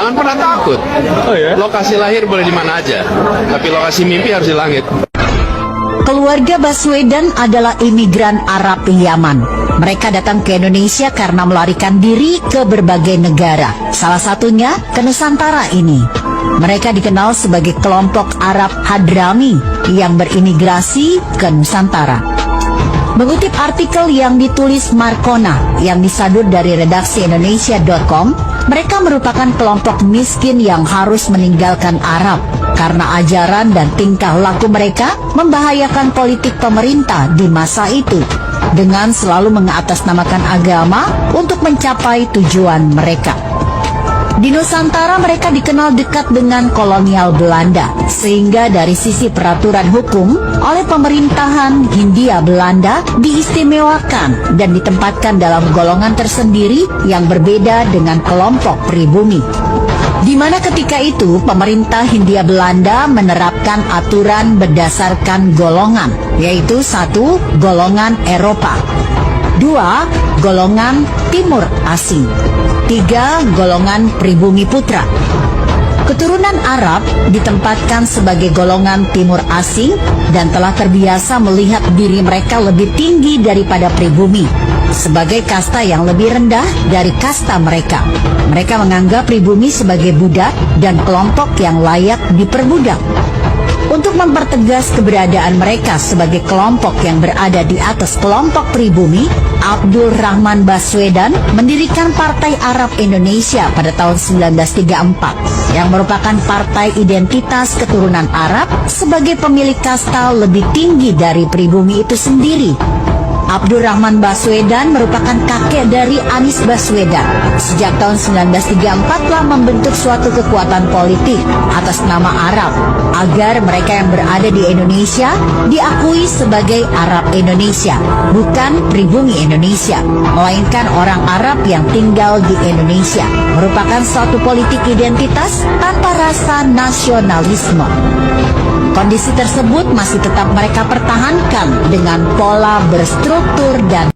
Jangan pernah takut. Oh ya? Lokasi lahir boleh di mana aja, tapi lokasi mimpi harus di langit. Keluarga Baswedan adalah imigran Arab Yaman. Mereka datang ke Indonesia karena melarikan diri ke berbagai negara. Salah satunya ke Nusantara ini. Mereka dikenal sebagai kelompok Arab Hadrami yang berimigrasi ke Nusantara. Mengutip artikel yang ditulis Markona yang disadur dari redaksi Indonesia.com, mereka merupakan kelompok miskin yang harus meninggalkan Arab karena ajaran dan tingkah laku mereka membahayakan politik pemerintah di masa itu dengan selalu mengatasnamakan agama untuk mencapai tujuan mereka. Di Nusantara mereka dikenal dekat dengan kolonial Belanda, sehingga dari sisi peraturan hukum oleh pemerintahan Hindia Belanda diistimewakan dan ditempatkan dalam golongan tersendiri yang berbeda dengan kelompok pribumi. Di mana ketika itu pemerintah Hindia Belanda menerapkan aturan berdasarkan golongan, yaitu 1. Golongan Eropa, 2. Golongan Timur Asing, 3. Golongan pribumi putra. Keturunan Arab ditempatkan sebagai golongan Timur Asing dan telah terbiasa melihat diri mereka lebih tinggi daripada pribumi, sebagai kasta yang lebih rendah dari kasta mereka. Mereka menganggap pribumi sebagai budak dan kelompok yang layak diperbudak. Untuk mempertegas keberadaan mereka sebagai kelompok yang berada di atas kelompok pribumi, Abdul Rahman Baswedan mendirikan Partai Arab Indonesia pada tahun 1934 yang merupakan partai identitas keturunan Arab sebagai pemilik kasta lebih tinggi dari pribumi itu sendiri. Abdul Rahman Baswedan merupakan kakek dari Anies Baswedan. Sejak tahun 1934 telah membentuk suatu kekuatan politik atas nama Arab agar mereka yang berada di Indonesia diakui sebagai Arab Indonesia, bukan pribumi Indonesia, melainkan orang Arab yang tinggal di Indonesia. Merupakan suatu politik identitas tanpa rasa nasionalisme. Kondisi tersebut masih tetap mereka pertahankan dengan pola berstruktur dan